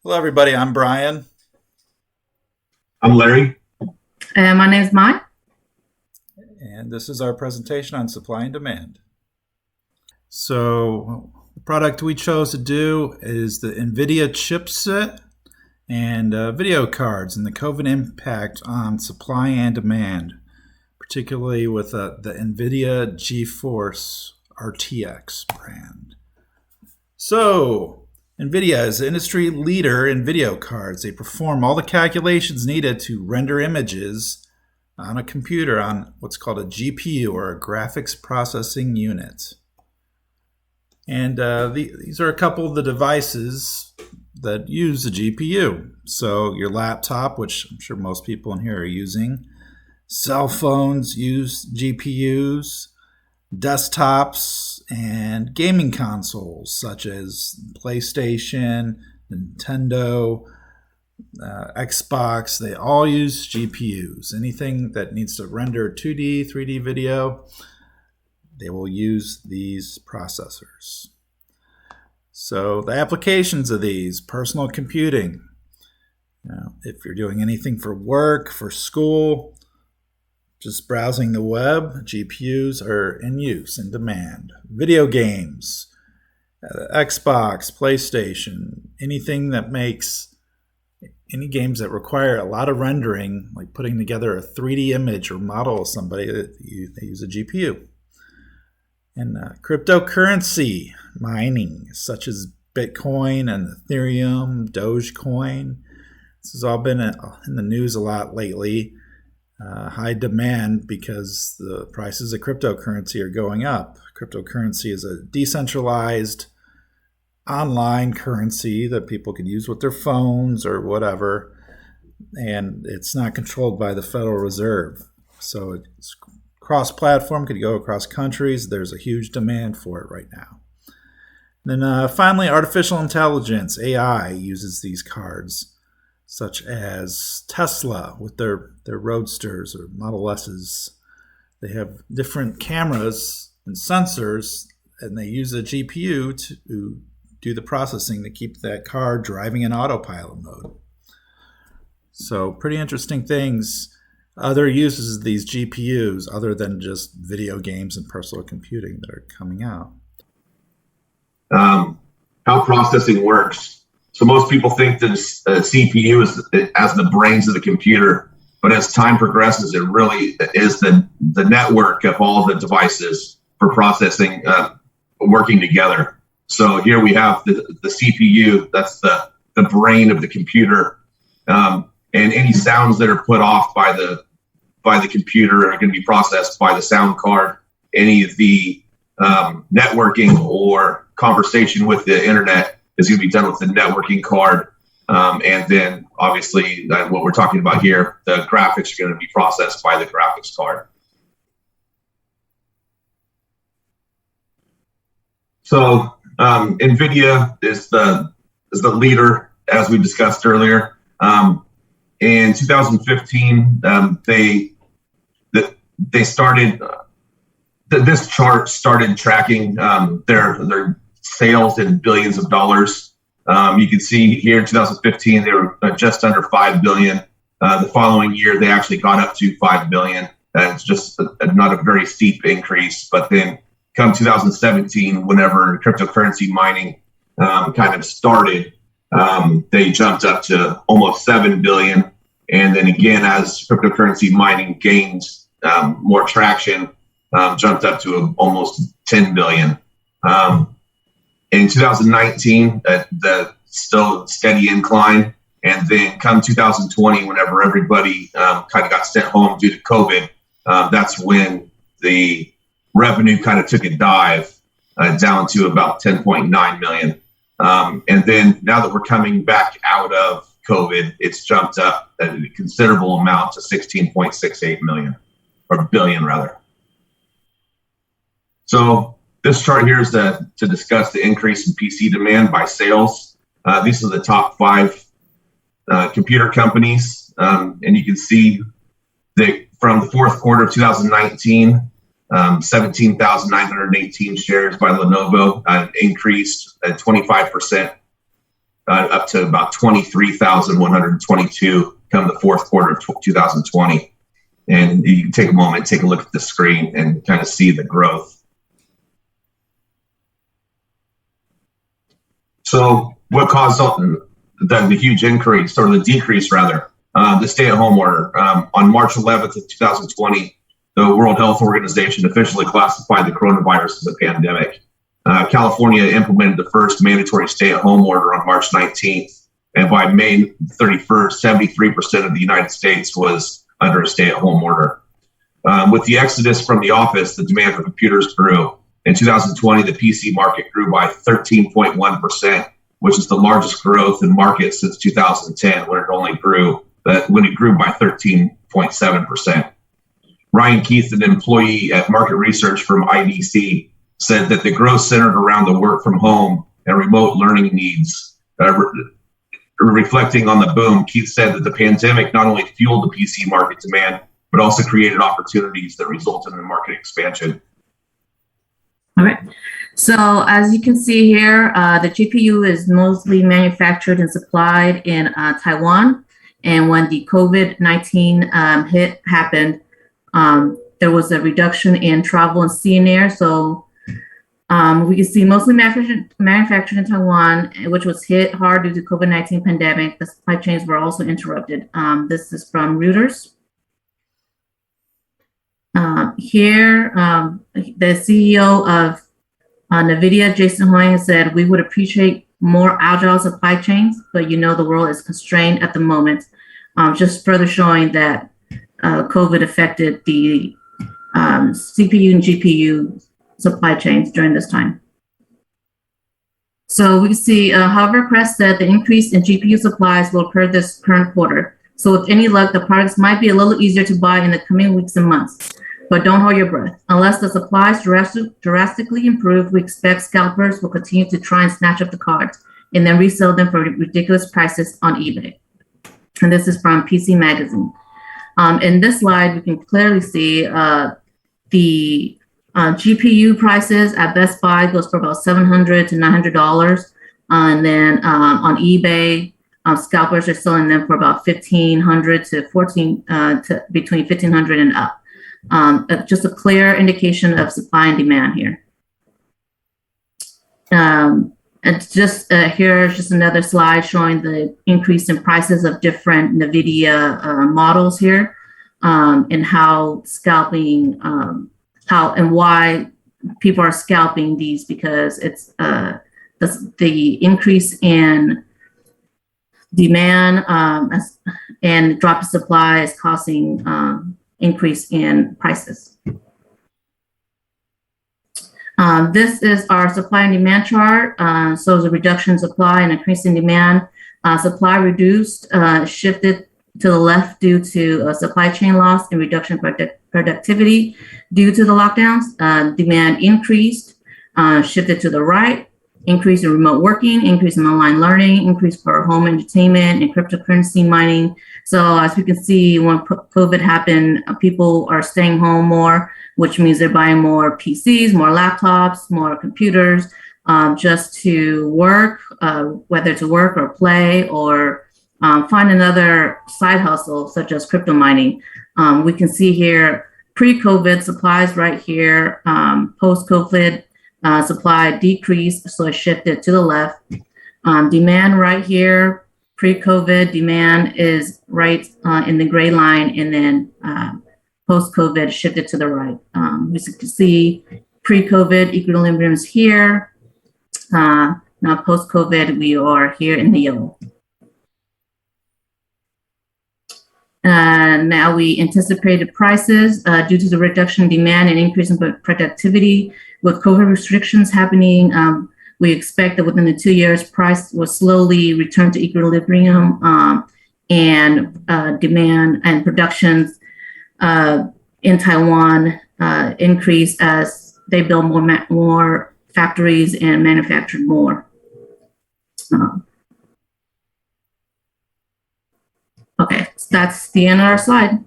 Hello, everybody. I'm Brian. I'm Larry. My name is Mai. And this is our presentation on supply and demand. So the product we chose to do is the NVIDIA chipset and video cards and the COVID impact on supply and demand, particularly with the NVIDIA GeForce RTX brand. So NVIDIA is the industry leader in video cards. They perform all the calculations needed to render images on a computer on what's called a GPU, or a graphics processing unit. And these are a couple of the devices that use the GPU. So your laptop, which I'm sure most people in here are using, cell phones use GPUs, desktops, and gaming consoles such as PlayStation, Nintendo, Xbox. They all use GPUs. Anything that needs to render 2D, 3D video, they will use these processors. So the applications of these: personal computing. If you're doing anything for work, for school, just browsing the web, GPUs are in use, in demand. Video games, Xbox, PlayStation, any games that require a lot of rendering, like putting together a 3D image or model of somebody, they use a GPU. And cryptocurrency mining, such as Bitcoin and Ethereum, Dogecoin. This has all been in the news a lot lately. High demand because the prices of cryptocurrency are going up. Cryptocurrency is a decentralized online currency that people can use with their phones or whatever, and it's not controlled by the Federal Reserve. So it's cross-platform, could go across countries. There's a huge demand for it right now. And then finally, artificial intelligence, AI, uses these cards, such as Tesla with their Roadsters or Model S's. They have different cameras and sensors, and they use a GPU to do the processing to keep that car driving in autopilot mode. So pretty interesting things. Other uses of these GPUs, other than just video games and personal computing, that are coming out. How processing works. So most people think that a CPU is as the brains of the computer, but as time progresses, it really is the network of all the devices for processing working together. So here we have the CPU, that's the brain of the computer, and any sounds that are put off by the computer are going to be processed by the sound card. Any of the networking or conversation with the internet is going to be done with the networking card. And then obviously what we're talking about here, the graphics are going to be processed by the graphics card. So NVIDIA is the leader, as we discussed earlier. In 2015, they started. This chart started tracking their sales in billions of dollars. You can see here in 2015 they were just under 5 billion. The following year they actually got up to 5 billion. It's just not a very steep increase. But then come 2017, whenever cryptocurrency mining kind of started, they jumped up to almost 7 billion. And then again, as cryptocurrency mining gained more traction, jumped up to almost 10 billion. In 2019, the still steady incline. And then come 2020, whenever everybody kind of got sent home due to COVID, that's when the revenue kind of took a dive down to about 10.9 million. And then now that we're coming back out of COVID, it's jumped up a considerable amount to 16.68 million, or billion rather. So this chart here is to discuss the increase in PC demand by sales. These are the top 5 computer companies. And you can see that from the fourth quarter of 2019, 17,918 shares by Lenovo increased at 25%. up to about 23,122 come the fourth quarter of 2020. And you can take a moment, take a look at the screen and kind of see the growth. So what caused the huge increase, or the decrease rather, the stay-at-home order? On March 11th of 2020, the World Health Organization officially classified the coronavirus as a pandemic. California implemented the first mandatory stay-at-home order on March 19th, and by May 31st, 73% of the United States was under a stay-at-home order. With the exodus from the office, the demand for computers grew. In 2020, the PC market grew by 13.1%, which is the largest growth in market since 2010, when it grew by 13.7%. Ryan Keith, an employee at market research firm IDC, said that the growth centered around the work from home and remote learning needs. Reflecting on the boom, Keith said that the pandemic not only fueled the PC market demand, but also created opportunities that resulted in market expansion. All right. So as you can see here, the GPU is mostly manufactured and supplied in Taiwan. And when the COVID-19 hit happened, there was a reduction in travel and sea and air. So we can see mostly manufactured in Taiwan, which was hit hard due to COVID-19 pandemic. The supply chains were also interrupted. This is from Reuters. Here, the CEO of NVIDIA, Jason Huang, said, "We would appreciate more agile supply chains, but the world is constrained at the moment." Just further showing that COVID affected the CPU and GPU supply chains during this time. So we see, however, Crest said the increase in GPU supplies will occur this current quarter. So with any luck, the products might be a little easier to buy in the coming weeks and months. But don't hold your breath. Unless the supplies drastically improve, we expect scalpers will continue to try and snatch up the cards and then resell them for ridiculous prices on eBay. And this is from PC Magazine. In this slide, we can clearly see the GPU prices at Best Buy goes for about $700 to $900. And then on eBay, scalpers are selling them for about $1,500 to between $1,500 and up. Just a clear indication of supply and demand here. And just here's just another slide showing the increase in prices of different NVIDIA models here, and how scalping, how and why people are scalping these, because it's the increase in demand and drop in supply is causing increase in prices. This is our supply and demand chart. So the reduction in supply and increase in demand. Supply reduced, shifted to the left due to supply chain loss and reduction in productivity due to the lockdowns. Demand increased, shifted to the right, increase in remote working, increase in online learning, increase for home entertainment and cryptocurrency mining. So as we can see, when COVID happened, people are staying home more, which means they're buying more PCs, more laptops, more computers, just to work, whether to work or play or find another side hustle, such as crypto mining. We can see here pre-COVID supplies right here, post-COVID supply decreased, so it shifted to the left. Demand right here, pre-COVID demand is right in the gray line, and then post-COVID shifted to the right. We can see pre-COVID equilibrium is here. Now post-COVID, we are here in the yellow. Now we anticipated prices due to the reduction in demand and increase in productivity. With COVID restrictions happening, we expect that within the 2 years, price will slowly return to equilibrium, and demand and productions in Taiwan increase as they build more factories and manufacture more. Okay, so that's the end of our slide.